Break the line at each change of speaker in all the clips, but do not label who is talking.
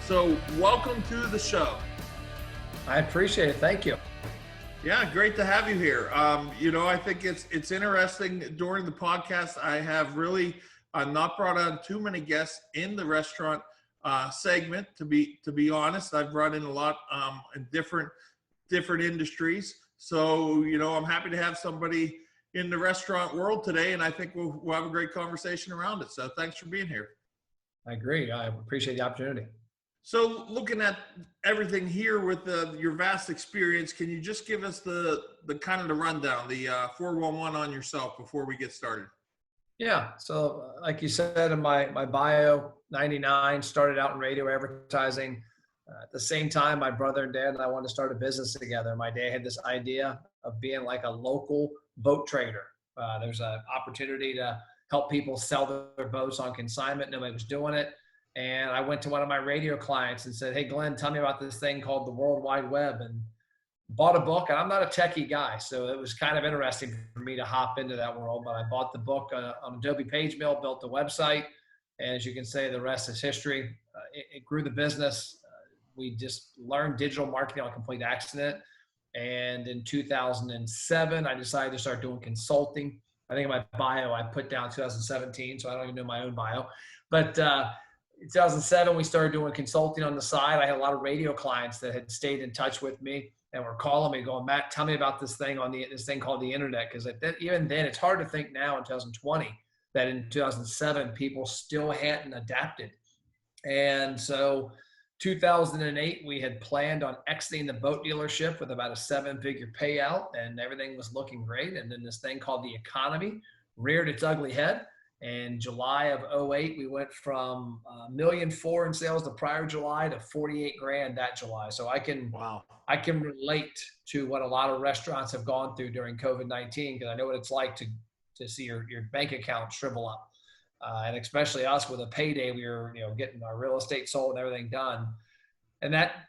So welcome to the show.
I appreciate it. Thank you.
Yeah, great to have you here. I think it's interesting. During the podcast, I have really not brought on too many guests in the restaurant segment. To be honest, I've brought in a lot in different industries. So I'm happy to have somebody in the restaurant world today, and I think we'll have a great conversation around it. So thanks for being here.
I agree. I appreciate the opportunity.
So looking at everything here with your vast experience, can you just give us the kind of the rundown, the 411 on yourself before we get started?
Yeah. So like you said in my bio, 99, started out in radio advertising. At the same time, my brother and dad and I wanted to start a business together. My dad had this idea of being like a local boat trader. There's an opportunity to help people sell their boats on consignment. Nobody was doing it. And I went to one of my radio clients and said, "Hey, Glenn, tell me about this thing called the World Wide Web," and bought a book. And I'm not a techie guy, so it was kind of interesting for me to hop into that world. But I bought the book on Adobe PageMill, built the website. And as you can say, the rest is history. It grew the business. We just learned digital marketing on a complete accident. And in 2007, I decided to start doing consulting. I think in my bio, I put down 2017, so I don't even know my own bio. But in 2007, we started doing consulting on the side. I had a lot of radio clients that had stayed in touch with me and were calling me going, "Matt, tell me about this thing called the internet." Because even then, it's hard to think now in 2020 that in 2007, people still hadn't adapted. And so 2008, we had planned on exiting the boat dealership with about a 7-figure payout, and everything was looking great. And then this thing called the economy reared its ugly head. In July of 2008, we went from $1.4 million in sales the prior July to $48,000 that July. So I can relate to what a lot of restaurants have gone through during COVID-19, because I know what it's like to see your bank account shrivel up. And especially us with a payday, we were getting our real estate sold and everything done. And that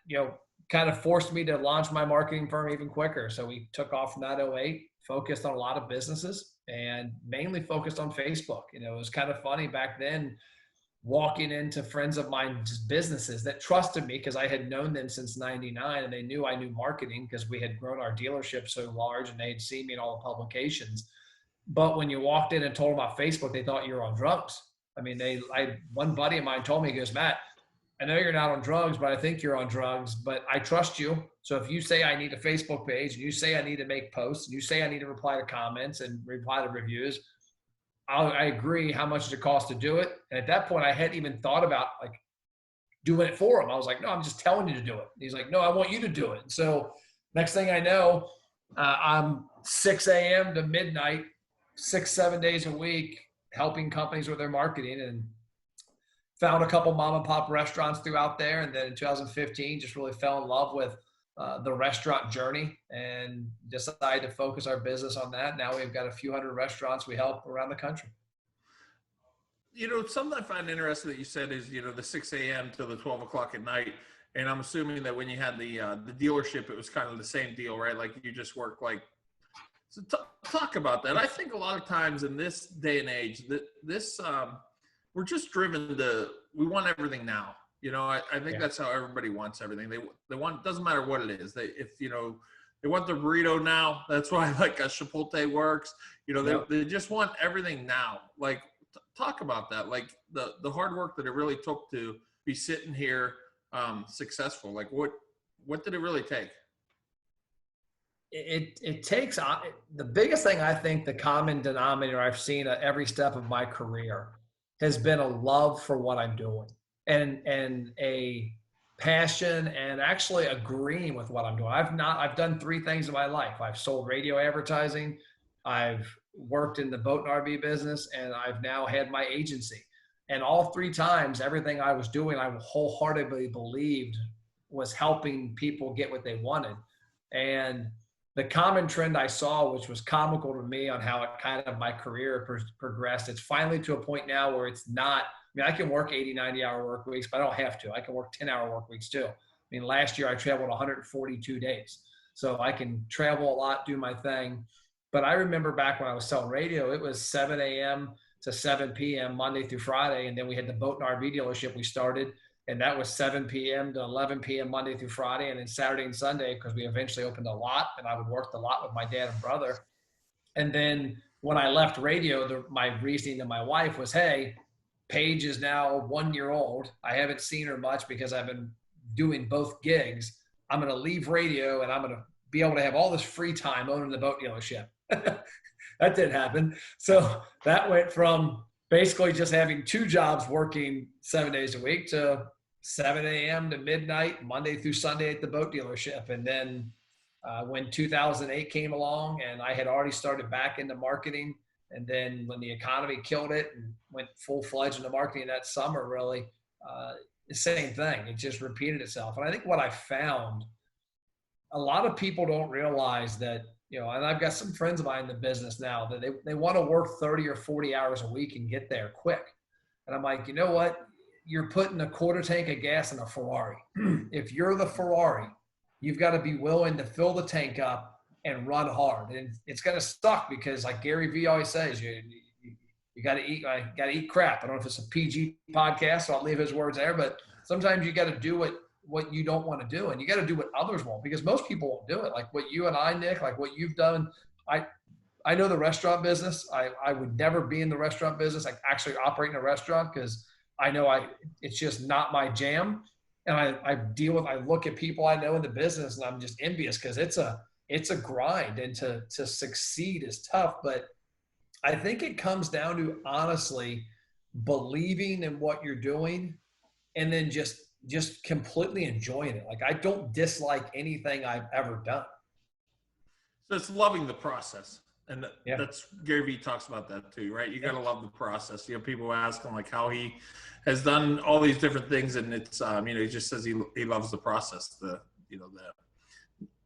kind of forced me to launch my marketing firm even quicker. So we took off from that 2008, focused on a lot of businesses, and mainly focused on Facebook. It was kind of funny back then, walking into friends of mine's businesses that trusted me because I had known them since 99, and they knew I knew marketing because we had grown our dealership so large and they had seen me in all the publications. But when you walked in and told them about Facebook, they thought you were on drugs. I mean, one buddy of mine told me, he goes, "Matt, I know you're not on drugs, but I think you're on drugs, but I trust you. So if you say I need a Facebook page, and you say I need to make posts, and you say I need to reply to comments and reply to reviews, I agree. How much does it cost to do it?" And at that point, I hadn't even thought about doing it for him. I was like, "No, I'm just telling you to do it." And he's like, "No, I want you to do it." And so next thing I know, I'm 6 a.m. to midnight, 6-7 days a week, helping companies with their marketing, and found a couple mom and pop restaurants throughout there. And then in 2015, just really fell in love with the restaurant journey and decided to focus our business on that. Now we've got a few hundred restaurants we help around the country.
Something I find interesting that you said is, the 6 a.m. till the 12 o'clock at night. And I'm assuming that when you had the dealership, it was kind of the same deal, right? Like you just work so talk about that. I think a lot of times in this day and age, we're just driven we want everything now. I think that's how everybody wants everything. They want, doesn't matter what it is. They want the burrito now. That's why a Chipotle works. They just want everything now. Talk about that. The hard work that it really took to be sitting here successful. What did it really take?
It takes the biggest thing. I think the common denominator I've seen at every step of my career has been a love for what I'm doing and a passion and actually agreeing with what I'm doing. I've done 3 things in my life. I've sold radio advertising, I've worked in the boat and RV business, and I've now had my agency. And all 3 times, everything I was doing, I wholeheartedly believed was helping people get what they wanted. And the common trend I saw, which was comical to me on how it kind of my career progressed, it's finally to a point now where it's not, I can work 80, 90-hour work weeks, but I don't have to. I can work 10-hour work weeks too. Last year I traveled 142 days. So I can travel a lot, do my thing. But I remember back when I was selling radio, it was 7 a.m. to 7 p.m. Monday through Friday. And then we had the boat and RV dealership we started. And that was 7 p.m. to 11 p.m. Monday through Friday. And then Saturday and Sunday, because we eventually opened a lot, and I would work the lot with my dad and brother. And then when I left radio, my reasoning to my wife was, hey, Paige is now 1 year old. I haven't seen her much because I've been doing both gigs. I'm going to leave radio and I'm going to be able to have all this free time owning the boat dealership. That didn't happen. So that went from basically just having 2 jobs working 7 days a week to 7 a.m. to midnight, Monday through Sunday at the boat dealership. And then when 2008 came along and I had already started back into marketing, and then when the economy killed it and went full-fledged into marketing that summer, really, the same thing. It just repeated itself. And I think what I found, a lot of people don't realize that, and I've got some friends of mine in the business now that they want to work 30 or 40 hours a week and get there quick. And I'm like, you know what? You're putting a quarter tank of gas in a Ferrari. If you're the Ferrari, you've got to be willing to fill the tank up and run hard. And it's going to suck because, like Gary Vee always says, you got to eat crap. I don't know if it's a PG podcast, so I'll leave his words there, but sometimes you got to do what you don't want to do, and you got to do what others won't, because most people won't do it. Like what you and I, Nick, like what you've done. I know the restaurant business. I would never be in the restaurant business, like actually operating a restaurant, because I know it's just not my jam. And I look at people I know in the business and I'm just envious, because it's a grind, and to succeed is tough. But I think it comes down to honestly believing in what you're doing, and then just completely enjoying it. Like I don't dislike anything I've ever done.
So it's loving the process. And that's Gary Vee talks about that too, right? You got to love the process. People ask him like how he has done all these different things, and it's he just says he loves the process.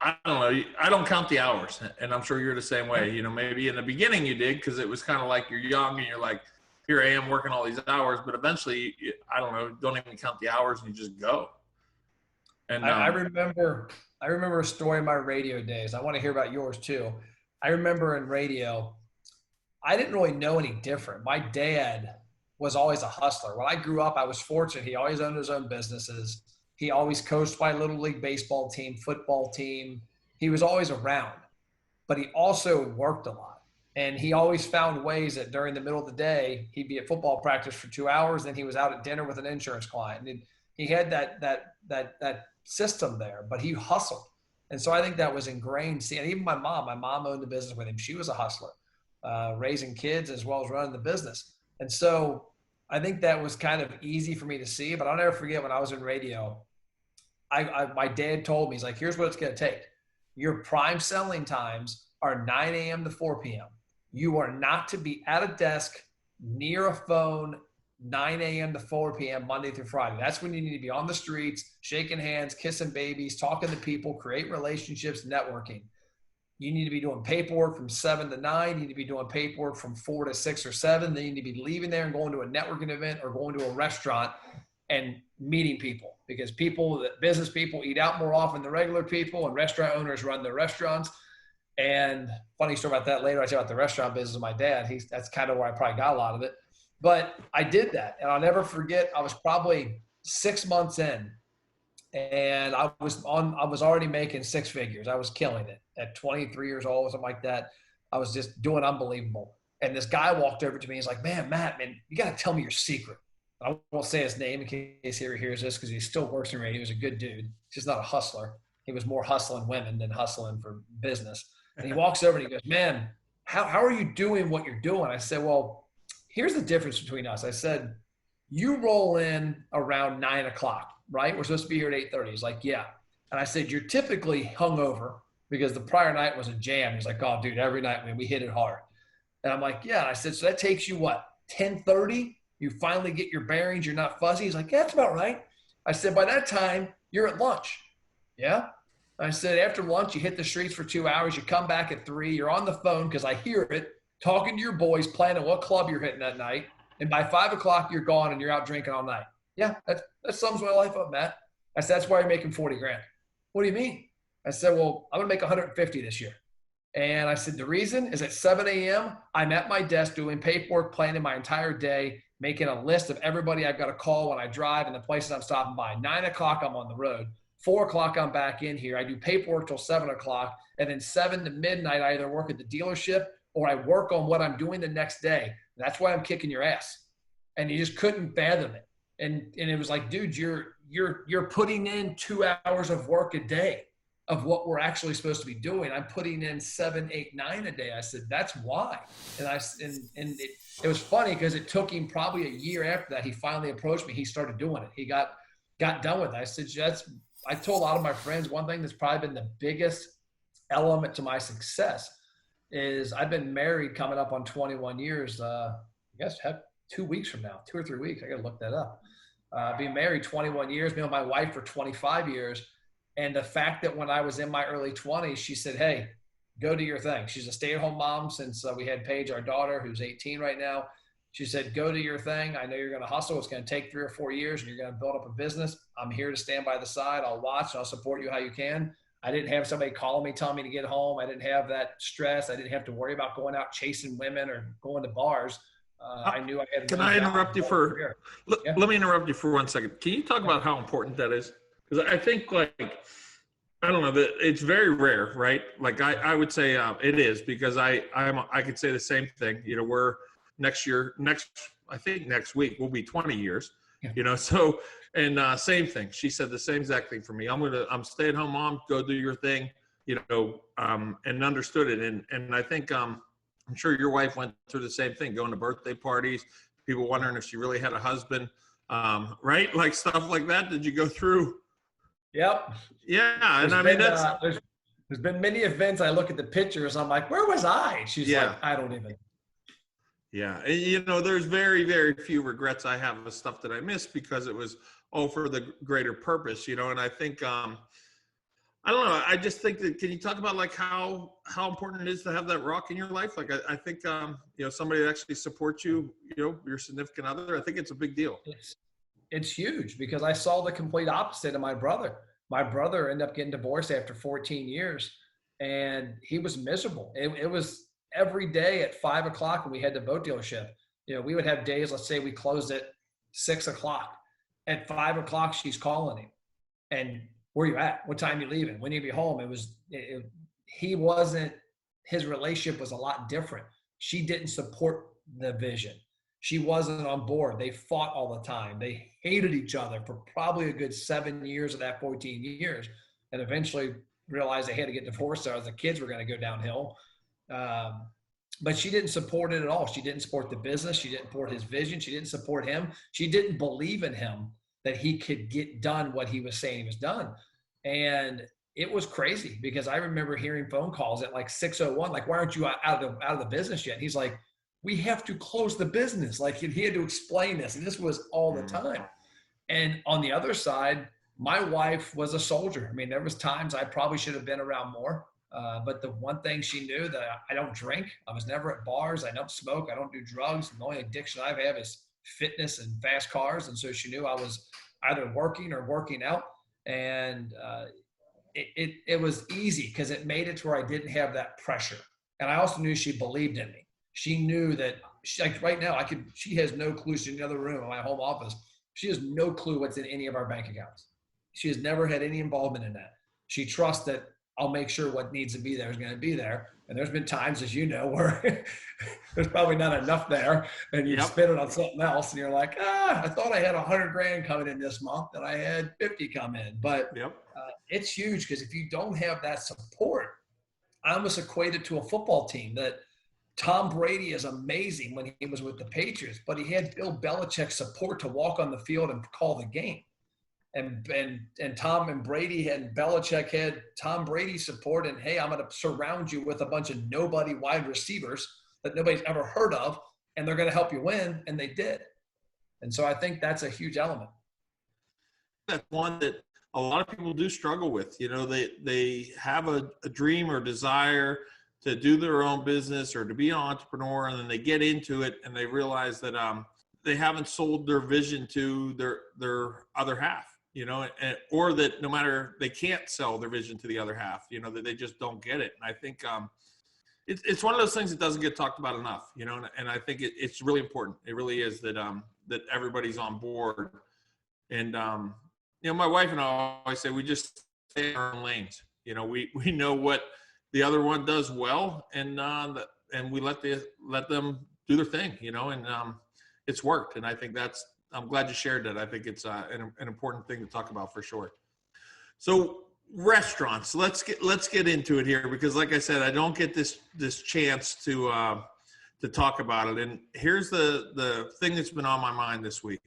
I don't know. I don't count the hours, and I'm sure you're the same way. Maybe in the beginning you did, because it was kind of like you're young and you're like, here I am working all these hours, but eventually, I don't know, don't even count the hours and you just go. And
I remember a story in my radio days. I want to hear about yours too. I remember in radio, I didn't really know any different. My dad was always a hustler. When I grew up, I was fortunate. He always owned his own businesses. He always coached my little league baseball team, football team. He was always around, but he also worked a lot. And he always found ways that during the middle of the day, he'd be at football practice for 2 hours. Then he was out at dinner with an insurance client. And he had that system there, but he hustled. And so I think that was ingrained. See, and even my mom owned the business with him. She was a hustler, raising kids as well as running the business. And so I think that was kind of easy for me to see. But I'll never forget when I was in radio, my dad told me, he's like, here's what it's going to take. Your prime selling times are 9 a.m. to 4 p.m. You are not to be at a desk near a phone 9 a.m. to 4 p.m. Monday through Friday. That's when you need to be on the streets, shaking hands, kissing babies, talking to people, create relationships, networking. You need to be doing paperwork from 7 to 9. You need to be doing paperwork from 4 to 6 or 7. Then you need to be leaving there and going to a networking event or going to a restaurant and meeting people, because business people eat out more often than regular people, and restaurant owners run their restaurants. And funny story about that later. I tell you about the restaurant business with my dad. That's kind of where I probably got a lot of it. But I did that, and I'll never forget. I was probably 6 months in, and I was already making 6 figures. I was killing it at 23 years old, something like that. I was just doing unbelievable. And this guy walked over to me. He's like, "Man, Matt, you got to tell me your secret." I won't say his name in case he ever hears this, because he still works in radio. He was a good dude. He's just not a hustler. He was more hustling women than hustling for business. And he walks over and he goes, "Man, how are you doing what you're doing?" I said, "Well, here's the difference between us." I said, "You roll in around 9 o'clock, right? We're supposed to be here at 8:30. He's like, "Yeah." And I said, "You're typically hungover because the prior night was a jam." He's like, "Oh, dude, every night, man, we hit it hard." And I'm like, "Yeah." And I said, "So that takes you what, 10:30? You finally get your bearings. You're not fuzzy." He's like, "Yeah, that's about right." I said, "By that time, you're at lunch." "Yeah." I said, "After lunch, you hit the streets for 2 hours. You come back at 3. You're on the phone, because I hear it, talking to your boys, planning what club you're hitting that night. And by 5 o'clock, you're gone and you're out drinking all night." "Yeah, that sums my life up, Matt." I said, "That's why you're making 40 grand. "What do you mean?" I said, "Well, I'm going to make 150 this year." And I said, "The reason is at 7 a.m., I'm at my desk doing paperwork, planning my entire day, making a list of everybody I've got to call when I drive and the places I'm stopping by. 9 o'clock, I'm on the road. 4 o'clock, I'm back in here. I do paperwork till 7 o'clock. And then 7 to midnight, I either work at the dealership or I work on what I'm doing the next day. That's why I'm kicking your ass. And you just couldn't fathom it. And it was like, dude, you're putting in 2 hours of work a day of what we're actually supposed to be doing. I'm putting in 7, 8, 9 a day. I said, that's why. And it was funny because it took him probably a year after that. He finally approached me. He started doing it. He got done with it. I said, I told a lot of my friends, one thing that's probably been the biggest element to my success is I've been married coming up on 21 years. I guess 2 weeks from now, 2 or 3 weeks. I got to look that up. Being married 21 years, been with my wife for 25 years. And the fact that when I was in my early 20s, she said, hey, go do your thing. She's a stay-at-home mom since we had Paige, our daughter, who's 18 right now. She said, go do your thing. I know you're going to hustle. It's going to take 3 or 4 years and you're going to build up a business. I'm here to stand by the side. I'll watch and I'll support you how you can. I didn't have somebody calling me, telling me to get home. I didn't have that stress. I didn't have to worry about going out chasing women or going to bars. I knew I had.
Can I interrupt you for? Let me interrupt you for 1 second. Can you talk about how important that is? Because I think, like, I don't know, that it's very rare, right? Like I would say it is, because I could say the same thing. You know, we're I think next week we'll be 20 years.
Yeah.
You know, so and same thing. She said the same exact thing for me. I'm stay-at-home mom. Go do your thing. You know, and understood it. And I think I'm sure your wife went through the same thing, going to birthday parties, people wondering if she really had a husband, right? Like stuff like that. Did you go through?
Yep.
Yeah. And I mean,
there's been many events. I look at the pictures. I'm like, where was I? She's like, I don't even.
Yeah. And, you know, there's very, very few regrets I have of stuff that I missed because it was all for the greater purpose, you know? And I think, I don't know. I just think that, can you talk about like how important it is to have that rock in your life? Like, I think, you know, somebody that actually supports you, you know, your significant other, I think it's a big deal.
It's huge because I saw the complete opposite of my brother. My brother ended up getting divorced after 14 years and he was miserable. It was every day at 5 o'clock when we had the boat dealership. You know, we would have days, let's say we closed at 6 o'clock. At 5 o'clock, she's calling him. And where you at? What time you leaving? When you be home? His relationship was a lot different. She didn't support the vision. She wasn't on board. They fought all the time. They hated each other for probably a good 7 years of that 14 years. And eventually realized they had to get divorced or the kids were going to go downhill. But she didn't support it at all. She didn't support the business. She didn't support his vision. She didn't support him. She didn't believe in him that he could get done what he was saying he was done. And it was crazy because I remember hearing phone calls at like 6:01, like, why aren't you out of the business yet? And he's like, we have to close the business. Like he had to explain this. And this was all the time. And on the other side, my wife was a soldier. I mean, there was times I probably should have been around more. But the one thing she knew that I don't drink. I was never at bars. I don't smoke. I don't do drugs. The only addiction I have is fitness and fast cars. And so she knew I was either working or working out. And it was easy because it made it to where I didn't have that pressure. And I also knew she believed in me. She knew that like right now she has no clue. She's in the other room in my home office. She has no clue what's in any of our bank accounts. She has never had any involvement in that. She trusts that I'll make sure what needs to be there is going to be there. And there's been times, as you know, where there's probably not enough there and you spend it on something else and you're like, I thought I had $100,000 coming in this month and I had 50 come in. But it's huge because if you don't have that support, I almost equate it to a football team that Tom Brady is amazing when he was with the Patriots, but he had Bill Belichick's support to walk on the field and call the game. And Tom and Brady and Belichick had Tom Brady's support and, hey, I'm going to surround you with a bunch of nobody wide receivers that nobody's ever heard of, and they're going to help you win, and they did. And so I think that's a huge element.
That's one that a lot of people do struggle with. You know, they have a dream or desire to do their own business or to be an entrepreneur, and then they get into it and they realize that they haven't sold their vision to their other half. You know, or that no matter, they can't sell their vision to the other half, you know, that they just don't get it. And I think it's one of those things that doesn't get talked about enough, you know, and I think it's really important. It really is that that everybody's on board. And, my wife and I always say, we just stay in our own lanes. We know what the other one does well, and we let them do their thing, and it's worked. And I think I'm glad you shared that. I think it's an important thing to talk about for sure. So restaurants, let's get into it here, because like I said, I don't get this chance to talk about it. And here's the thing that's been on my mind this week.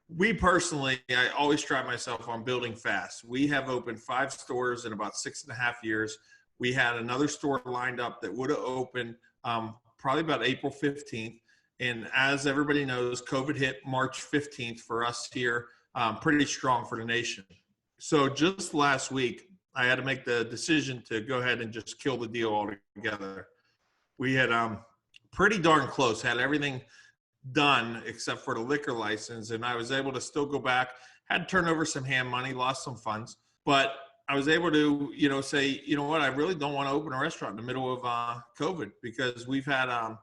We personally, I always try myself on building fast. We have opened 5 stores in about 6.5 years. We had another store lined up that would have opened probably about April 15th. And as everybody knows, COVID hit March 15th for us here, pretty strong for the nation. So just last week, I had to make the decision to go ahead and just kill the deal altogether. We had pretty darn close, had everything done except for the liquor license, and I was able to still go back, had to turn over some hand money, lost some funds, but I was able to, say, what, I really don't want to open a restaurant in the middle of COVID, because we've had a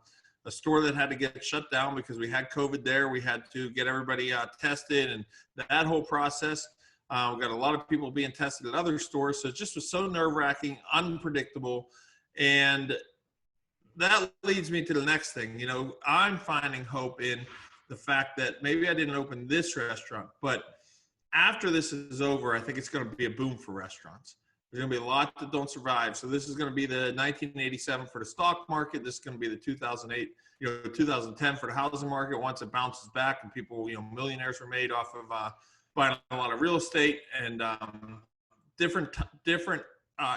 store that had to get shut down because we had COVID there. We had to get everybody tested, and that whole process. We got a lot of people being tested at other stores, so it just was so nerve-wracking, unpredictable, and that leads me to the next thing. I'm finding hope in the fact that maybe I didn't open this restaurant, but after this is over, I think it's going to be a boom for restaurants. There's going to be a lot that don't survive. So this is going to be the 1987 for the stock market. This is going to be the 2008, 2010 for the housing market once it bounces back and people, millionaires were made off of buying a lot of real estate, and different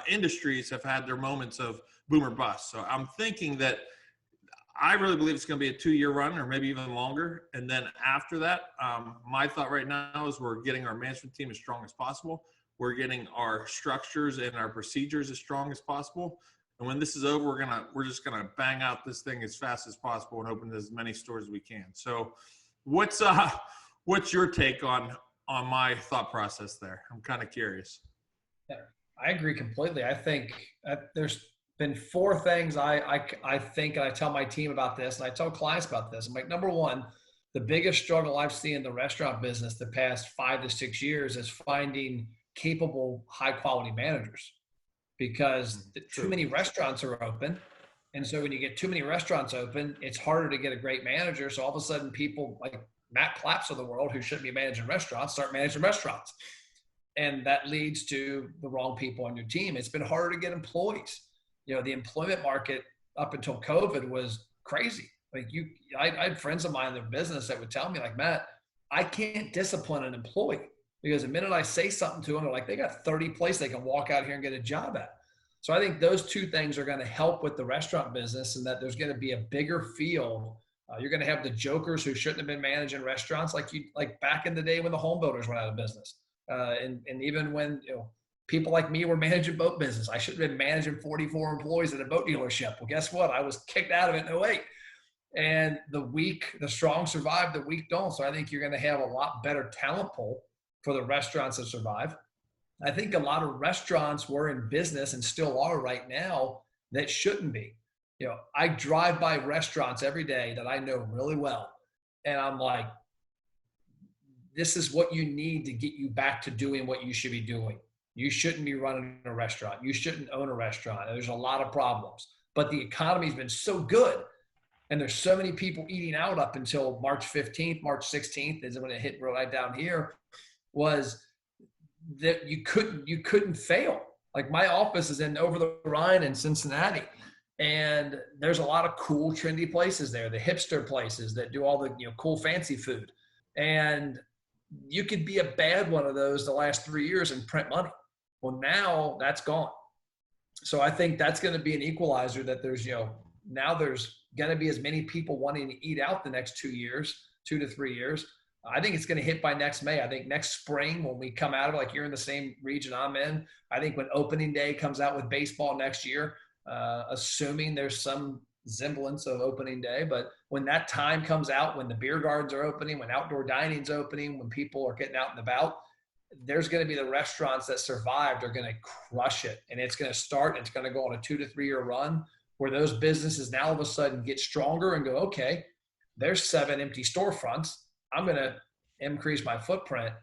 industries have had their moments of boom or bust. So I'm thinking that I really believe it's going to be a 2-year run, or maybe even longer. And then after that, my thought right now is we're getting our management team as strong as possible. We're getting our structures and our procedures as strong as possible. And when this is over, we're just gonna bang out this thing as fast as possible and open as many stores as we can. So what's your take on my thought process there? I'm kind of curious.
Yeah, I agree completely. I think there's been 4 things I think, and I tell my team about this, and I tell clients about this. I'm like, number one, the biggest struggle I've seen in the restaurant business the past 5 to 6 years is finding capable, high quality managers, because too many restaurants are open. And so when you get too many restaurants open, it's harder to get a great manager. So all of a sudden people like Matt Plapps of the world, who shouldn't be managing restaurants, start managing restaurants. And that leads to the wrong people on your team. It's been harder to get employees. The employment market up until COVID was crazy. Like I had friends of mine in the business that would tell me, like, Matt, I can't discipline an employee, because the minute I say something to them, they're like, they got 30 places they can walk out here and get a job at. So I think those 2 things are going to help with the restaurant business, and that there's going to be a bigger field. You're going to have the jokers who shouldn't have been managing restaurants, like back in the day when the home builders went out of business. And even when people like me were managing boat business, I should have been managing 44 employees at a boat dealership. Well, guess what? I was kicked out of it in 2008. And the strong survive, the weak don't. So I think you're going to have a lot better talent pool for the restaurants that survive. I think a lot of restaurants were in business, and still are right now, that shouldn't be. I drive by restaurants every day that I know really well, and I'm like, this is what you need to get you back to doing what you should be doing. You shouldn't be running a restaurant. You shouldn't own a restaurant. There's a lot of problems, but the economy's been so good, and there's so many people eating out up until March 15th, March 16th is when it hit right down here, was that you couldn't fail. Like, my office is in over the Rhine in Cincinnati, and there's a lot of cool, trendy places there, the hipster places that do all the cool, fancy food. And you could be a bad one of those the last 3 years and print money. Well, now that's gone. So I think that's going to be an equalizer, that there's, now there's going to be as many people wanting to eat out the next 2 to 3 years. I think it's going to hit by next May. I think next spring, when we come out of, like, you're in the same region I'm in, I think when opening day comes out with baseball next year, assuming there's some semblance of opening day, but when that time comes out, when the beer gardens are opening, when outdoor dining's opening, when people are getting out and about, there's going to be the restaurants that survived are going to crush it. And it's going to start, it's going to go on a 2 to 3 year run where those businesses now all of a sudden get stronger and go, okay, there's 7 empty storefronts. I'm going to increase my footprint.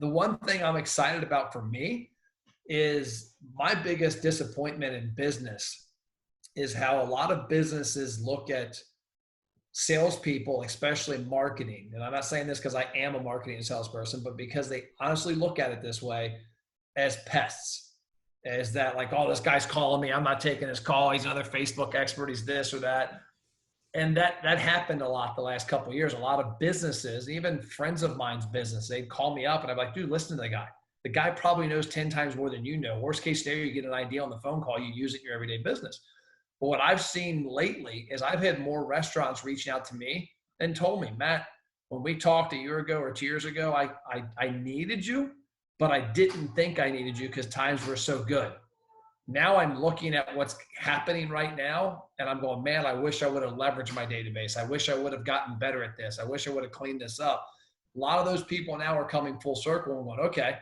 The one thing I'm excited about for me is my biggest disappointment in business is how a lot of businesses look at salespeople, especially marketing. And I'm not saying this because I am a marketing and salesperson, but because they honestly look at it this way, as pests. Is that like, oh, this guy's calling me, I'm not taking his call, he's another Facebook expert, he's this or that. And that happened a lot the last couple of years. A lot of businesses, even friends of mine's business, they'd call me up and I'm like, dude, listen to the guy. The guy probably knows 10 times more than you know. Worst case scenario, you get an idea on the phone call, you use it in your everyday business. But what I've seen lately is I've had more restaurants reaching out to me and told me, Matt, when we talked a year ago or 2 years ago, I needed you, but I didn't think I needed you because times were so good. Now I'm looking at what's happening right now and I'm going, man, I wish I would have leveraged my database. I wish I would have gotten better at this. I wish I would have cleaned this up. A lot of those people now are coming full circle and going, okay,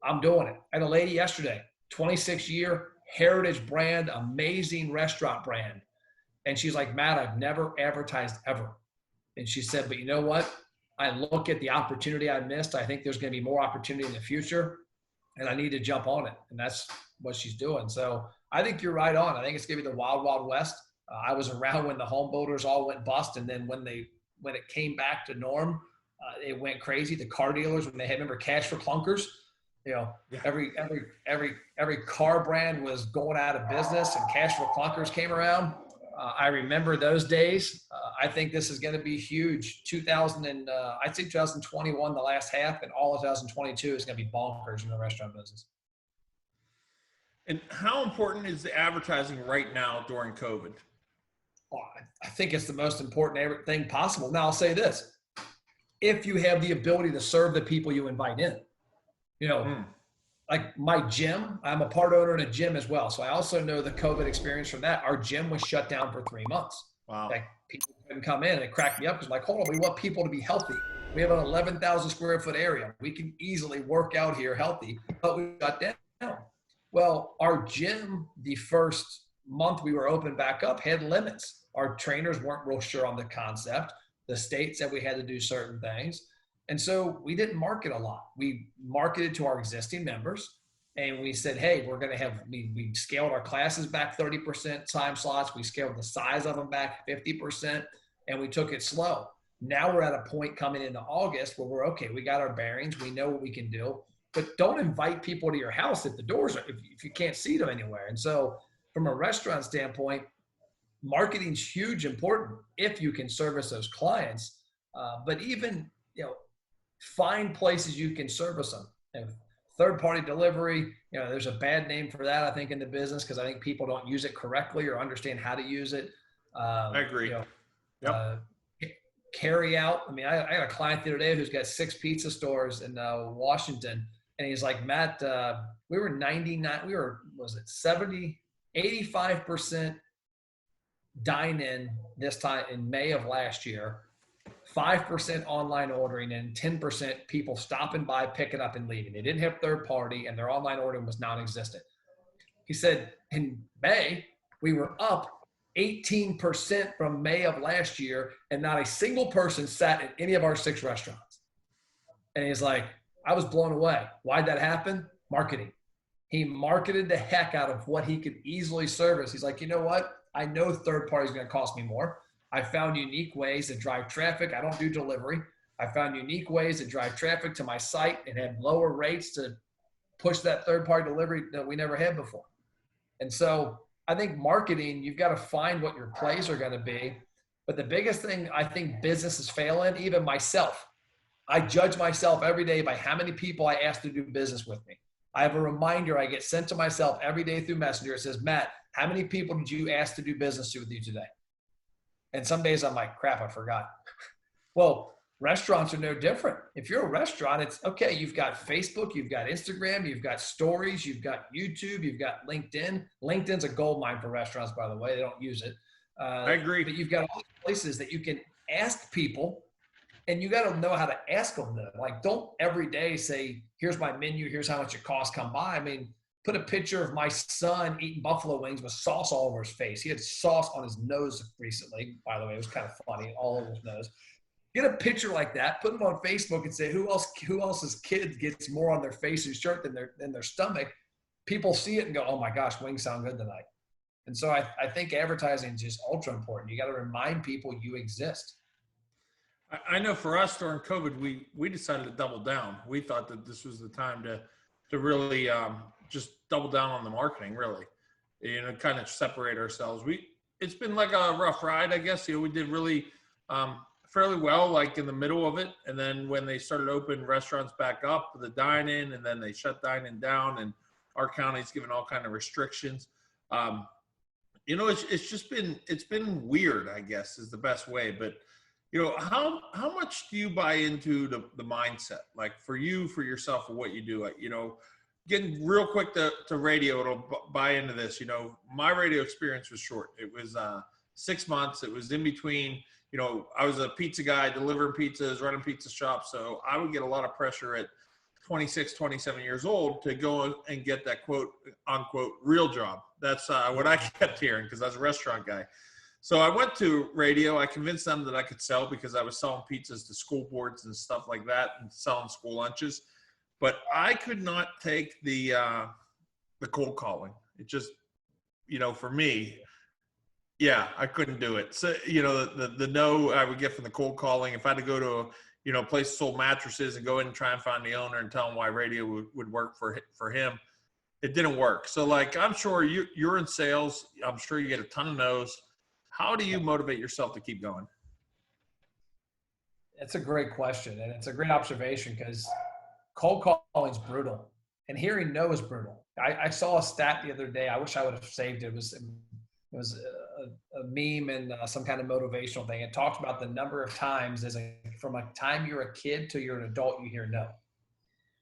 I'm doing it. I had a lady yesterday, 26-year heritage brand, amazing restaurant brand. And she's like, Matt, I've never advertised ever. And she said, but you know what? I look at the opportunity I missed. I think there's going to be more opportunity in the future and I need to jump on it. And that's what she's doing. So I think you're right on. I think it's going to be the wild, wild west. I was around when the home builders all went bust. And then when it came back to norm, it went crazy. The car dealers, when they had, remember cash for clunkers, you know, every car brand was going out of business and cash for clunkers came around. I remember those days. I think this is going to be huge. I'd say 2021, the last half, and all of 2022 is going to be bonkers in the restaurant business.
And how important is the advertising right now during COVID?
Well, I think it's the most important thing possible. Now I'll say this. If you have the ability to serve the people you invite in, you know, like my gym, I'm a part owner in a gym as well. So I also know the COVID experience from that. Our gym was shut down for 3 months.
Wow.
Like people couldn't come in and it cracked me up. Cause like, hold on, we want people to be healthy. We have an 11,000 square foot area. We can easily work out here healthy, but we shut down. Well, our gym, the first month we were open back up, had limits. Our trainers weren't real sure on the concept. The state said we had to do certain things. And so we didn't market a lot. We marketed to our existing members and we said, hey, we're going to have, we scaled our classes back 30% time slots. We scaled the size of them back 50% and we took it slow. Now we're at a point coming into August where we're okay. We got our bearings. We know what we can do, but don't invite people to your house if the doors are, if you can't see them anywhere. And so from a restaurant standpoint, marketing's huge important if you can service those clients. But even, you know, find places you can service them. And third-party delivery, you know, there's a bad name for that, I think, in the business because I think people don't use it correctly or understand how to use it.
I agree.
You know, carry out. I mean, I had a client the other day who's got 6 pizza stores in Washington, and he's like, Matt, we were 85% dine-in this time in May of last year. 5% online ordering and 10% people stopping by, picking up and leaving. They didn't have third party and their online ordering was non-existent. He said in May, we were up 18% from May of last year and not a single person sat in any of our 6 restaurants. And he's like, I was blown away. Why'd that happen? Marketing. He marketed the heck out of what he could easily service. He's like, you know what? I know third party is going to cost me more. I found unique ways to drive traffic. I don't do delivery. I found unique ways to drive traffic to my site and had lower rates to push that third-party delivery that we never had before. And so I think marketing, you've got to find what your plays are going to be. But the biggest thing I think businesses fail in, even myself, I judge myself every day by how many people I ask to do business with me. I have a reminder I get sent to myself every day through Messenger. It says, Matt, how many people did you ask to do business with you today? And some days I'm like, crap, I forgot. Well, restaurants are no different. If you're a restaurant, it's okay. You've got Facebook, you've got Instagram, you've got stories, you've got YouTube, you've got LinkedIn. LinkedIn's a gold mine for restaurants, by the way. They don't use it.
I agree.
But you've got all these places that you can ask people and you got to know how to ask them. Like, don't every day say, here's my menu, here's how much it costs, come by. I mean, put a picture of my son eating buffalo wings with sauce all over his face. He had sauce on his nose recently, by the way. It was kind of funny, all over his nose. Get a picture like that, put them on Facebook and say, who else's kid gets more on their face and shirt than their stomach? People see it and go, oh my gosh, wings sound good tonight. And so I think advertising is just ultra important. You got to remind people you exist.
I know for us during COVID, we decided to double down. We thought that this was the time to really just double down on the marketing, really, kind of separate ourselves. It's been like a rough ride, I guess. We did really fairly well, like in the middle of it. And then when they started opening restaurants back up, the dine-in, and then they shut dine-in down, and our county's given all kind of restrictions. It's been weird, I guess, is the best way. But, how much do you buy into the mindset? Like for yourself, or what you do, getting real quick to radio, it'll buy into this. My radio experience was short. It was 6 months. It was in between. I was a pizza guy, delivering pizzas, running pizza shops. So I would get a lot of pressure at 26, 27 years old to go and get that quote unquote real job. That's what I kept hearing, because I was a restaurant guy. So I went to radio. I convinced them that I could sell, because I was selling pizzas to school boards and stuff like that, and selling school lunches. But I could not take the cold calling. It just, for me, yeah, I couldn't do it. So, the no I would get from the cold calling, if I had to go to a place that sold mattresses and go in and try and find the owner and tell him why radio would work for him, it didn't work. So like, I'm sure you're in sales. I'm sure you get a ton of no's. How do you motivate yourself to keep going?
It's a great question. And it's a great observation, because cold calling is brutal, and hearing no is brutal. I saw a stat the other day. I wish I would have saved it. It was a meme and some kind of motivational thing. It talked about the number of times from a time you're a kid till you're an adult, you hear no.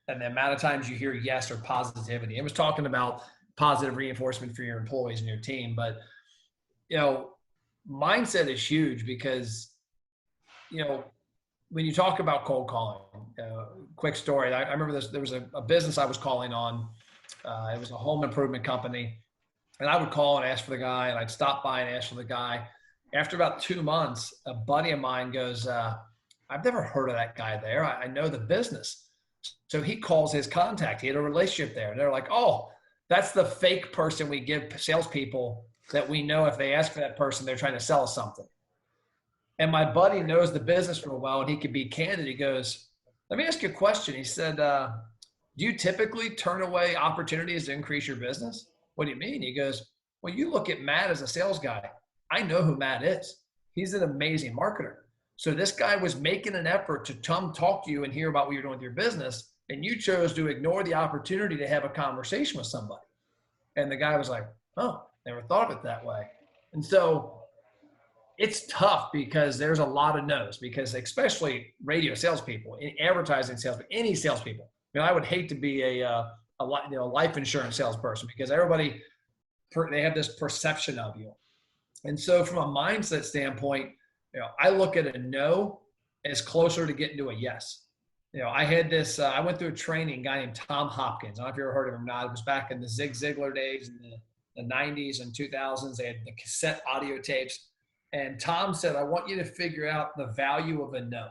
And the amount of times you hear yes or positivity. It was talking about positive reinforcement for your employees and your team. But, mindset is huge, because, when you talk about cold calling, quick story. I remember there was a business I was calling on. It was a home improvement company. And I would call and ask for the guy, and I'd stop by and ask for the guy. After about 2 months, a buddy of mine goes, I've never heard of that guy there. I know the business. So he calls his contact. He had a relationship there. And they're like, oh, that's the fake person we give salespeople that we know if they ask for that person, they're trying to sell us something. And my buddy knows the business for a while, and he could be candid. He goes, let me ask you a question. He said, do you typically turn away opportunities to increase your business? What do you mean? He goes, well, you look at Matt as a sales guy. I know who Matt is. He's an amazing marketer. So this guy was making an effort to come talk to you and hear about what you're doing with your business, and you chose to ignore the opportunity to have a conversation with somebody. And the guy was like, oh, never thought of it that way. And so it's tough, because there's a lot of no's, because especially radio salespeople, advertising salespeople, any salespeople. I would hate to be a life insurance salesperson, because everybody, they have this perception of you. And so from a mindset standpoint, I look at a no as closer to getting to a yes. I had this, I went through a training, a guy named Tom Hopkins. I don't know if you ever heard of him or not. It was back in the Zig Ziglar days in the 90s and 2000s. They had the cassette audio tapes. And Tom said, I want you to figure out the value of a no.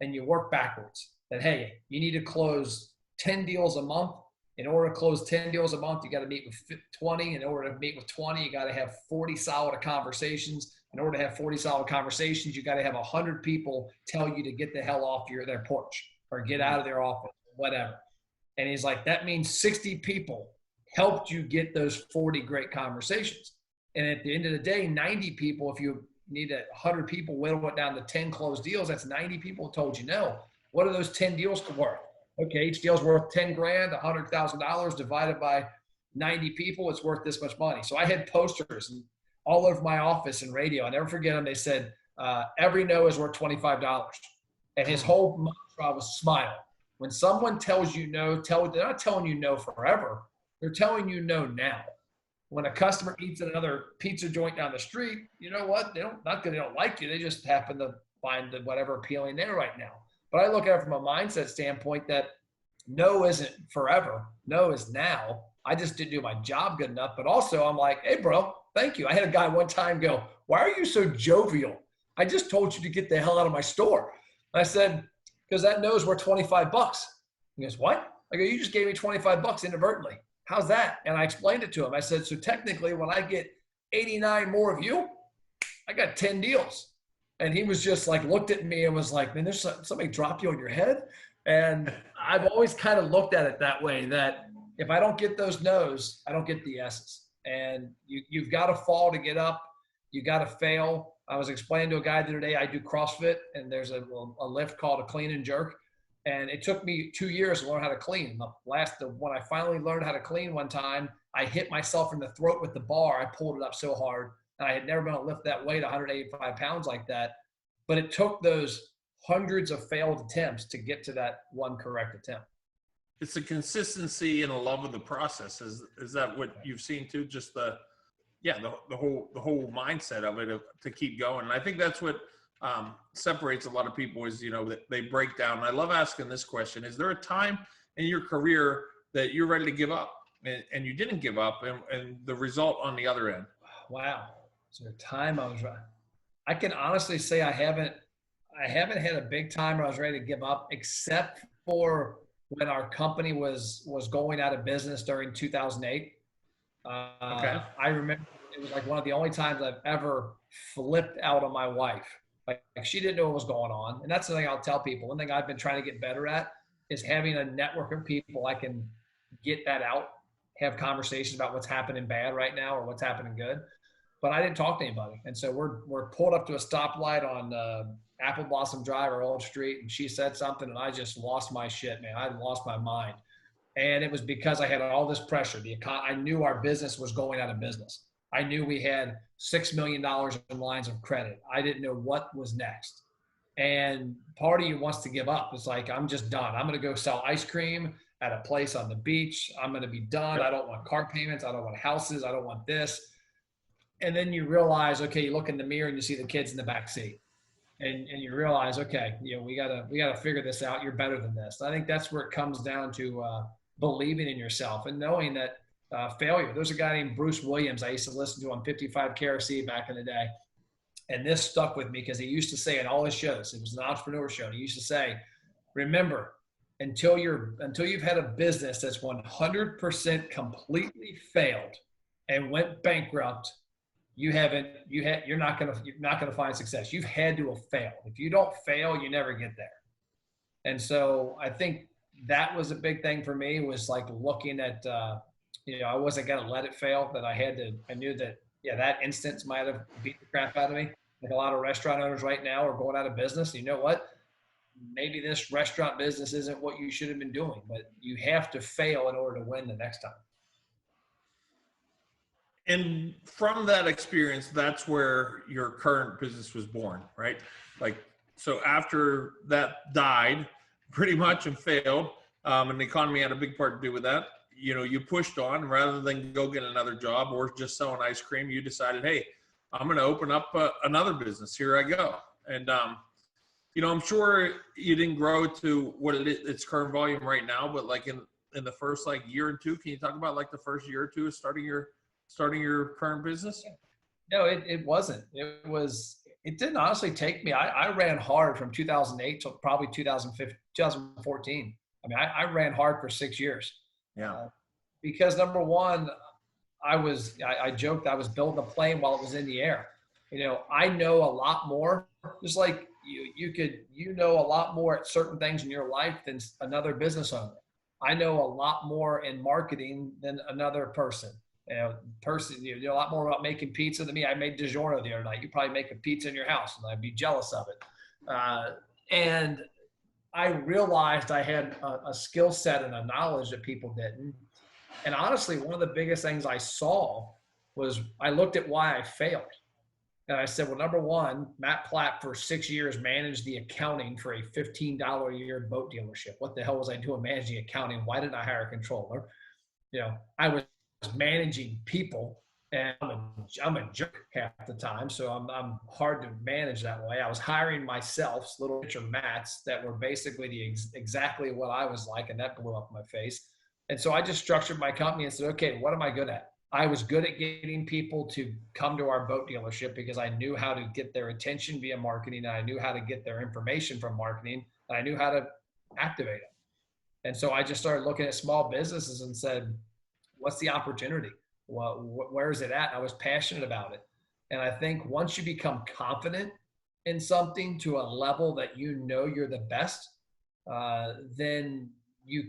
And you work backwards. That, hey, you need to close 10 deals a month. In order to close 10 deals a month, you got to meet with 20. In order to meet with 20, you got to have 40 solid conversations. In order to have 40 solid conversations, you got to have 100 people tell you to get the hell off their porch or get out of their office, whatever. And he's like, that means 60 people helped you get those 40 great conversations. And at the end of the day, 90 people, if you need 100 people, whittle it down to 10 closed deals, that's 90 people told you no. What are those 10 deals worth? Okay, each deal's worth 10 grand, $100,000 divided by 90 people, it's worth this much money. So I had posters all over my office and radio. I'll never forget them. They said, every no is worth $25. And his whole mantra was smile. When someone tells you no, they're not telling you no forever. They're telling you no now. When a customer eats at another pizza joint down the street, you know what? Not because they don't like you. They just happen to find whatever appealing there right now. But I look at it from a mindset standpoint that no isn't forever. No is now. I just didn't do my job good enough. But also I'm like, hey, bro, thank you. I had a guy one time go, why are you so jovial? I just told you to get the hell out of my store. I said, because that nose worth $25. He goes, what? I go, you just gave me $25 inadvertently. How's that? And I explained it to him. I said, so technically when I get 89 more of you, I got 10 deals. And he was just like, looked at me and was like, man, there's somebody dropped you on your head. And I've always kind of looked at it that way, that if I don't get those no's, I don't get the yeses. And you've got to fall to get up. You got to fail. I was explaining to a guy the other day, I do CrossFit, and there's a lift called a clean and jerk. And it took me 2 years to learn how to clean. When I finally learned how to clean one time, I hit myself in the throat with the bar. I pulled it up so hard. And I had never been able to lift that weight, 185 pounds like that. But it took those hundreds of failed attempts to get to that one correct attempt.
It's a consistency and a love of the process. Is that what you've seen too? Just the whole mindset of it to keep going. And I think that's what separates a lot of people is, that they break down. And I love asking this question. Is there a time in your career that you're ready to give up and you didn't give up and the result on the other end?
Wow. Is there a time I was right? I can honestly say I haven't had a big time where I was ready to give up, except for when our company was going out of business during 2008.
Okay.
I remember it was like one of the only times I've ever flipped out on my wife. Like she didn't know what was going on. And that's the thing I'll tell people. One thing I've been trying to get better at is having a network of people I can get that out, have conversations about what's happening bad right now or what's happening good. But I didn't talk to anybody. And so we're pulled up to a stoplight on Apple Blossom Drive or Old Street. And she said something and I just lost my shit, man. I lost my mind. And it was because I had all this pressure. I knew our business was going out of business. I knew we had $6 million in lines of credit. I didn't know what was next. And part of you wants to give up. It's like, I'm just done. I'm going to go sell ice cream at a place on the beach. I'm going to be done. I don't want car payments. I don't want houses. I don't want this. And then you realize, okay, you look in the mirror and you see the kids in the back seat. And you realize, okay, we gotta figure this out. You're better than this. And I think that's where it comes down to believing in yourself and knowing that failure. There's a guy named Bruce Williams I used to listen to on 55 KRC back in the day. And this stuck with me because he used to say in all his shows, it was an entrepreneur show, and he used to say, remember, until you've had a business that's 100% completely failed and went bankrupt, you're not gonna find success. You've had to have failed. If you don't fail, you never get there. And so I think that was a big thing for me, was like looking at I wasn't gonna let it fail. That I knew that that instance might have beat the crap out of me. Like a lot of restaurant owners right now are going out of business. You know what? Maybe this restaurant business isn't what you should have been doing, but you have to fail in order to win the next time.
And from that experience, that's where your current business was born, right? Like, so after that died pretty much and failed, and the economy had a big part to do with that, you pushed on rather than go get another job or just selling ice cream. You decided, hey, I'm going to open up another business. Here I go. And, I'm sure you didn't grow to what its current volume right now, but like in the first year or two, can you talk about the first year or two of starting your current business?
No, it wasn't. It didn't honestly take me. I ran hard from 2008 till probably 2014. I mean, I ran hard for 6 years.
Yeah.
Because number one, I joked I was building a plane while it was in the air. I know a lot more, just like you know a lot more at certain things in your life than another business owner. I know a lot more in marketing than another person. You know a lot more about making pizza than me. I made DiGiorno the other night. You probably make a pizza in your house, and I'd be jealous of it. And I realized I had a skill set and a knowledge that people didn't. And honestly, one of the biggest things I saw was I looked at why I failed. And I said, well, number one, Matt Plapp for 6 years managed the accounting for a $15 a year boat dealership. What the hell was I doing managing accounting? Why didn't I hire a controller? I was managing people, and I'm a jerk half the time, so I'm hard to manage that way. I was hiring myself, little Richard Matts, that were basically exactly what I was like, and that blew up in my face. And so I just structured my company and said, okay, what am I good at? I was good at getting people to come to our boat dealership because I knew how to get their attention via marketing. And I knew how to get their information from marketing. And I knew how to activate them. And so I just started looking at small businesses and said, what's the opportunity? Well, where is it at? And I was passionate about it. And I think once you become confident in something to a level that you know you're the best, then you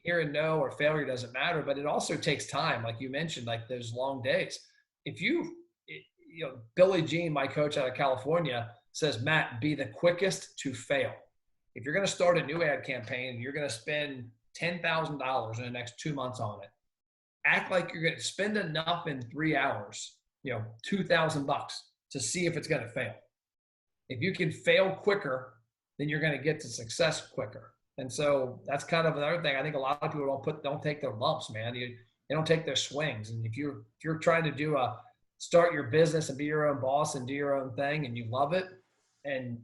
hear and no or failure doesn't matter. But it also takes time, like you mentioned, like those long days. If you Billy Jean, my coach out of California, says, Matt, be the quickest to fail. If you're going to start a new ad campaign, you're going to spend $10,000 in the next 2 months on it. Act like you're going to spend enough in 3 hours, $2,000 to see if it's going to fail. If you can fail quicker, then you're going to get to success quicker. And so that's kind of another thing. I think a lot of people don't take their lumps, man. They don't take their swings. And if you're trying to start your business and be your own boss and do your own thing and you love it, and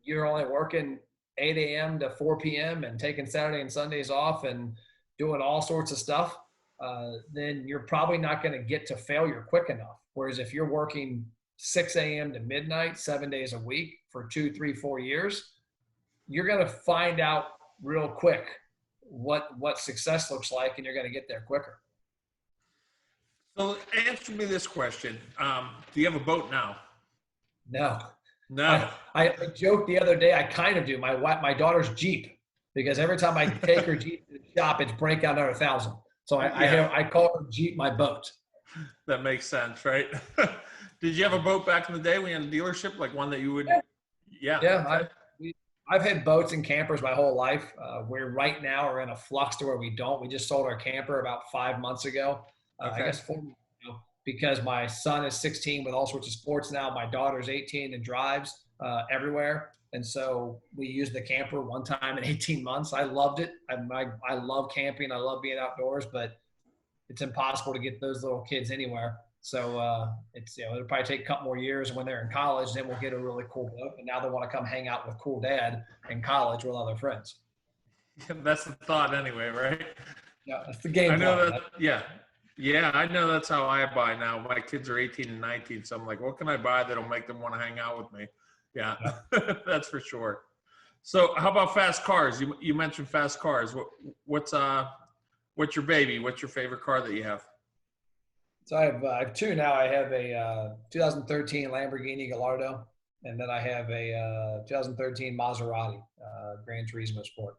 you're only working 8 a.m. to 4 p.m. and taking Saturday and Sundays off and doing all sorts of stuff, then you're probably not going to get to failure quick enough. Whereas if you're working 6 a.m. to midnight, 7 days a week for 2, 3, 4 years, you're going to find out real quick what success looks like, and you're going to get there quicker.
So answer me this question. Do you have a boat now?
No.
No.
I joked the other day, I kind of do. My daughter's Jeep, because every time I take her Jeep to the shop, it's break out another 1,000. So I call her Jeep my boat.
That makes sense, right? Did you have a boat back in the day when you had a dealership, like one that you would? Yeah.
Yeah. I've had boats and campers my whole life. We're right now are in a flux to where we don't. We just sold our camper about 5 months ago. I guess 4 months ago, because my son is 16 with all sorts of sports now. My daughter's 18 and drives everywhere. And so we used the camper one time in 18 months. I loved it. I love camping. I love being outdoors, but it's impossible to get those little kids anywhere. So it'll probably take a couple more years. When they're in college, then we'll get a really cool boat. And now they want to come hang out with cool dad in college with other friends.
That's the thought anyway, right?
Yeah, that's the game.
I know that. Yeah, I know that's how I buy now. My kids are 18 and 19, so I'm like, what can I buy that'll make them want to hang out with me? Yeah. That's for sure. So how about fast cars? You mentioned fast cars. What's your baby? What's your favorite car that you have?
So I have two now. I have a 2013 Lamborghini Gallardo, and then I have a 2013 Maserati Gran Turismo Sport.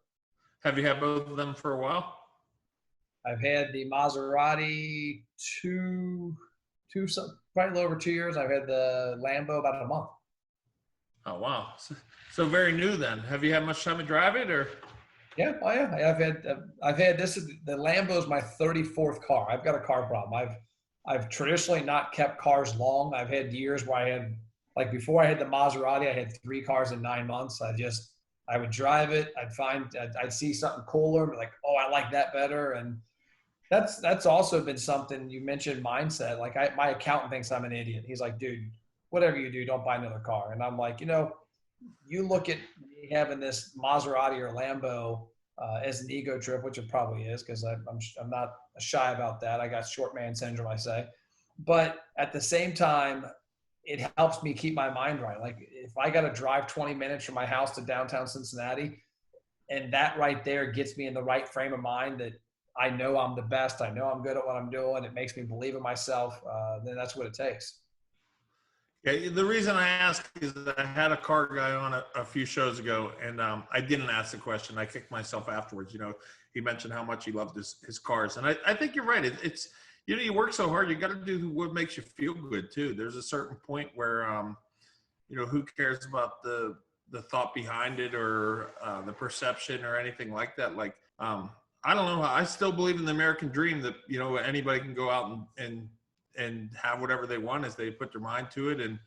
Have you had both of them for a while?
I've had the Maserati probably a little over 2 years. I've had the Lambo about a month.
Oh, wow. So very new then. Have you had much time to drive it, or?
Yeah. Oh yeah. I've had this. The Lambo is my 34th car. I've got a car problem. I've traditionally not kept cars long. I've had years where I had, like before I had the Maserati, I had 3 cars in 9 months. I would drive it. I'd see something cooler, but like, oh, I like that better. And that's also been something you mentioned, mindset. Like my accountant thinks I'm an idiot. He's like, dude, whatever you do, don't buy another car. And I'm like, you look at me having this Maserati or Lambo as an ego trip, which it probably is, because I'm not shy about that. I got short man syndrome, I say. But at the same time, it helps me keep my mind right. Like if I got to drive 20 minutes from my house to downtown Cincinnati, and that right there gets me in the right frame of mind that I know I'm the best, I know I'm good at what I'm doing, it makes me believe in myself, then that's what it takes.
Yeah, the reason I ask is that I had a car guy on a few shows ago, and I didn't ask the question. I kicked myself afterwards. He mentioned how much he loved his cars. And I think you're right. It's you work so hard, you got to do what makes you feel good too. There's a certain point where, who cares about the thought behind it or the perception or anything like that. Like, I don't know. I still believe in the American dream that, anybody can go out and have whatever they want as they put their mind to it. And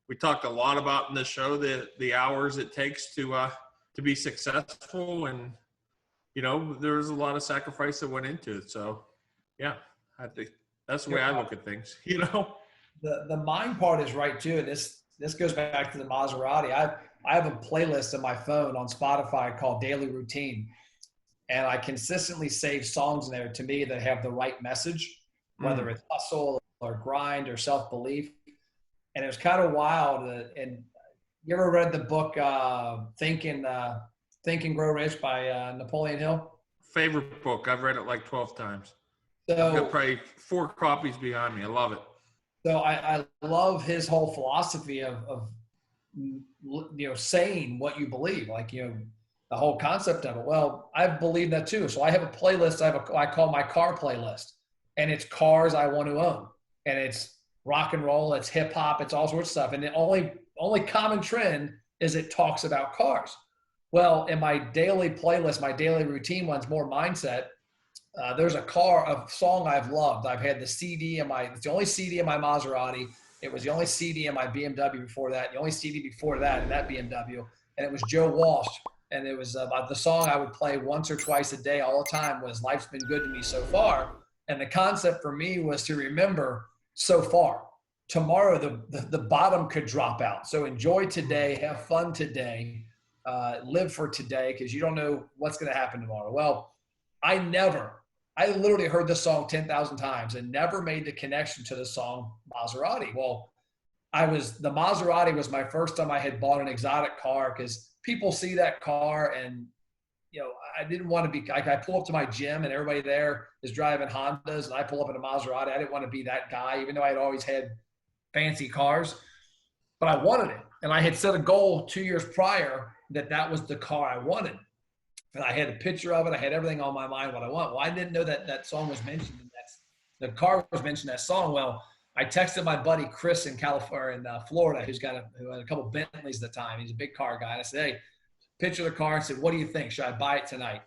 we talked a lot about in this show the hours it takes to be successful. And, there was a lot of sacrifice that went into it. So yeah, I think that's the way I look at things,
The mind part is right too. And this goes back to the Maserati. I have a playlist on my phone on Spotify called Daily Routine. And I consistently save songs in there to me that have the right message, whether it's hustle or grind or self-belief. And it was kind of wild. And you ever read the book Think and Grow Rich by Napoleon Hill?
Favorite book. I've read it like 12 times.
So,
I've got probably 4 copies behind me. I love it.
So I love his whole philosophy of saying what you believe, like, the whole concept of it. Well, I believe that too. So I have a playlist. I call my car playlist, and it's cars I want to own, and it's rock and roll, it's hip hop, it's all sorts of stuff. And the only common trend is it talks about cars. Well, in my daily playlist, my daily routine one's more mindset. There's a song I've loved. I've had it's the only CD in my Maserati. It was the only CD in my BMW before that, the only CD before that in that BMW. And it was Joe Walsh. And it was about the song I would play once or twice a day all the time was Life's Been Good to Me So Far. And the concept for me was to remember so far. Tomorrow, the bottom could drop out. So enjoy today, have fun today, live for today, because you don't know what's going to happen tomorrow. Well, I literally heard this song 10,000 times and never made the connection to the song Maserati. Well, the Maserati was my first time I had bought an exotic car, because people see that car and, I didn't want to be, I pull up to my gym and everybody there is driving Hondas and I pull up in a Maserati. I didn't want to be that guy, even though I had always had fancy cars, but I wanted it. And I had set a goal 2 years prior that was the car I wanted. And I had a picture of it. I had everything on my mind, what I want. Well, I didn't know that song was mentioned. The car was mentioned in that song. Well, I texted my buddy Chris in Florida, who had a couple Bentleys at the time. He's a big car guy. And I said, hey, picture the car, and said, what do you think? Should I buy it tonight?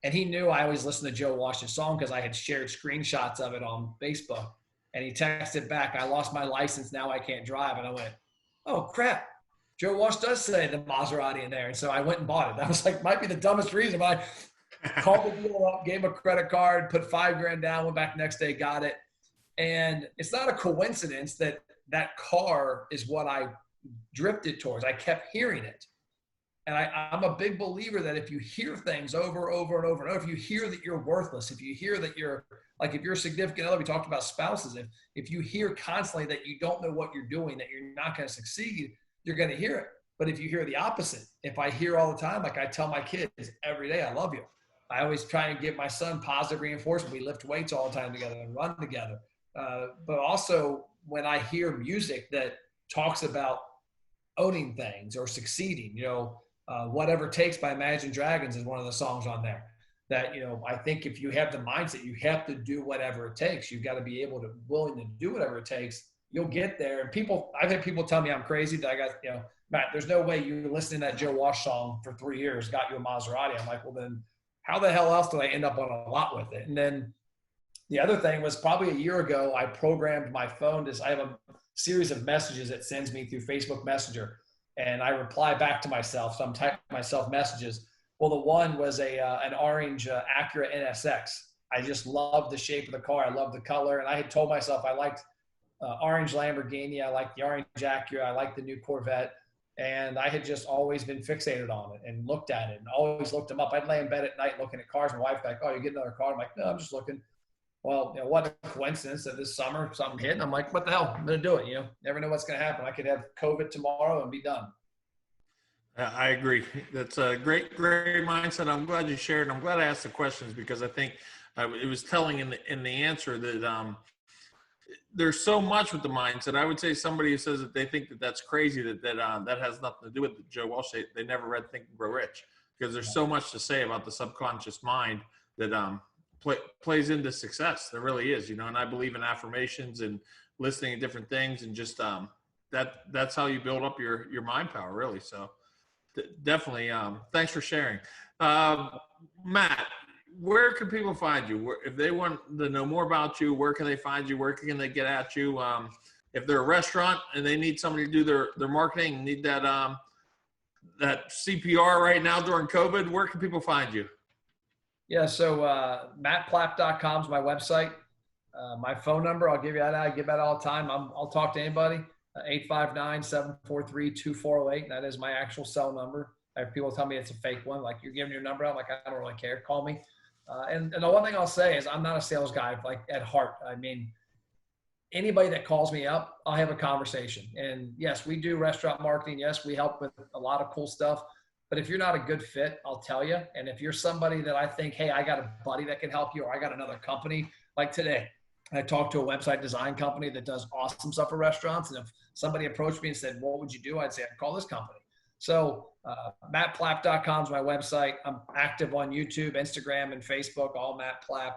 And he knew I always listened to Joe Walsh's song because I had shared screenshots of it on Facebook. And he texted back, I lost my license. Now I can't drive. And I went, oh, crap. Joe Walsh does say the Maserati in there. And so I went and bought it. That was might be the dumbest reason. But I called the dealer up, gave him a credit card, put $5,000 down, went back the next day, got it. And it's not a coincidence that car is what I drifted towards. I kept hearing it. And I'm a big believer that if you hear things over and over and over, if you hear that you're worthless, if you hear that if you're a significant other, we talked about spouses, if you hear constantly that you don't know what you're doing, that you're not going to succeed, you're going to hear it. But if you hear the opposite, if I hear all the time, like I tell my kids every day, I love you. I always try and give my son positive reinforcement. We lift weights all the time together and run together. But also when I hear music that talks about owning things or succeeding, Whatever Takes by Imagine Dragons is one of the songs on there that, I think if you have the mindset, you have to do whatever it takes. You've got to be willing to do whatever it takes. You'll get there. And I've had people tell me I'm crazy that I got, Matt, there's no way you listening to that Joe Walsh song for 3 years got you a Maserati. I'm like, well, then how the hell else did I end up on a lot with it? And then the other thing was probably a year ago, I programmed my phone I have a series of messages it sends me through Facebook Messenger. And I reply back to myself. So I'm typing myself messages. Well, the one was an orange Acura NSX. I just loved the shape of the car. I loved the color. And I had told myself I liked orange Lamborghini. I liked the orange Acura. I liked the new Corvette. And I had just always been fixated on it and looked at it and always looked them up. I'd lay in bed at night looking at cars. My wife's like, oh, you get another car? I'm like, no, I'm just looking. Well, what a coincidence that this summer something hit. And I'm like, what the hell? I'm going to do it. Never know what's going to happen. I could have COVID tomorrow and be done.
I agree. That's a great mindset. I'm glad you shared. I'm glad I asked the questions because I think it was telling in the answer that there's so much with the mindset. I would say somebody who says that they think that's crazy, that has nothing to do with Joe Walsh. They never read Think and Grow Rich because there's so much to say about the subconscious mind that plays into success. There really is, and I believe in affirmations and listening to different things and just that's how you build up your mind power, really. So definitely, thanks for sharing. Matt, where can people find you? If they want to know more about you, where can they find you? Where can they get at you? If they're a restaurant and they need somebody to do their marketing, need that CPR right now during COVID, where can people find you?
Yeah, so mattplapp.com is my website. My phone number, I'll give you that. I give that all the time. I'll talk to anybody. 859-743-2408. That is my actual cell number. If people tell me it's a fake one, like you're giving your number out, I'm like, I don't really care. Call me. And the one thing I'll say is I'm not a sales guy, like at heart. I mean, anybody that calls me up, I'll have a conversation. And yes, we do restaurant marketing. Yes, we help with a lot of cool stuff. But if you're not a good fit, I'll tell you. And if you're somebody that I think, hey, I got a buddy that can help you, or I got another company, like today, I talked to a website design company that does awesome stuff for restaurants. And if somebody approached me and said, what would you do? I'd say, I'd call this company. So mattplapp.com is my website. I'm active on YouTube, Instagram, and Facebook, all Matt Plapp,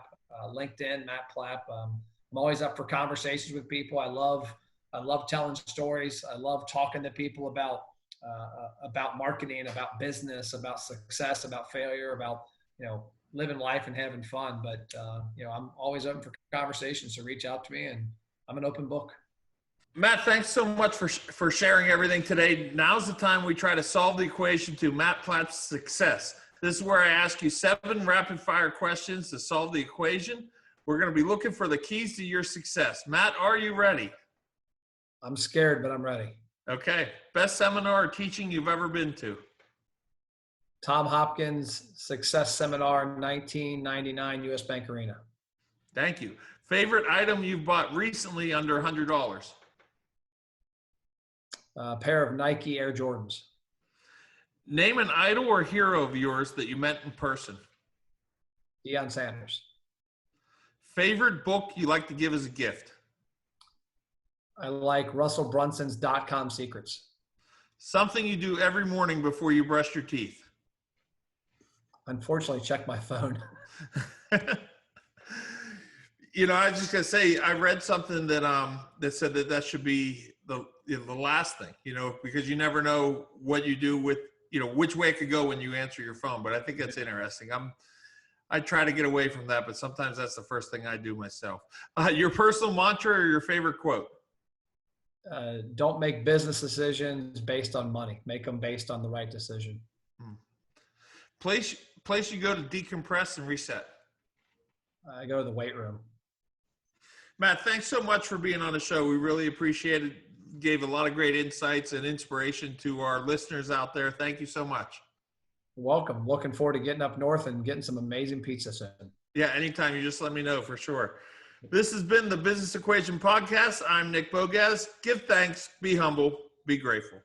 LinkedIn, Matt Plapp. I'm always up for conversations with people. I love telling stories. I love talking to people about marketing, about business, about success, about failure, about, living life and having fun. But, I'm always open for conversations, so reach out to me, and I'm an open book.
Matt, thanks so much for sharing everything today. Now's the time we try to solve the equation to Matt Plapp's success. This is where I ask you 7 rapid fire questions to solve the equation. We're going to be looking for the keys to your success. Matt, are you ready?
I'm scared, but I'm ready.
Okay. Best seminar or teaching you've ever been to?
Tom Hopkins Success Seminar in 1999, US Bank Arena.
Thank you. Favorite item you've bought recently under $100?
A pair of Nike Air Jordans.
Name an idol or hero of yours that you met in person.
Deion Sanders.
Favorite book you like to give as a gift?
I like Russell Brunson's .com Secrets.
Something you do every morning before you brush your teeth.
Unfortunately, check my phone.
I was just gonna say, I read something that said that should be the last thing, because you never know what you do with, which way it could go when you answer your phone. But I think that's interesting. I try to get away from that, but sometimes that's the first thing I do myself. Your personal mantra or your favorite quote?
Don't make business decisions based on money. Make them based on the right decision.
Place you go to decompress and reset?
I go to the weight room.
Matt, thanks so much for being on the show. We really appreciate it. Gave a lot of great insights and inspiration to our listeners out there. Thank you so much.
Welcome. Looking forward to getting up north and getting some amazing pizza soon.
Yeah, anytime. You just let me know for sure. This has been the Business Equation Podcast. I'm Nick Bogacz. Give thanks, be humble, be grateful.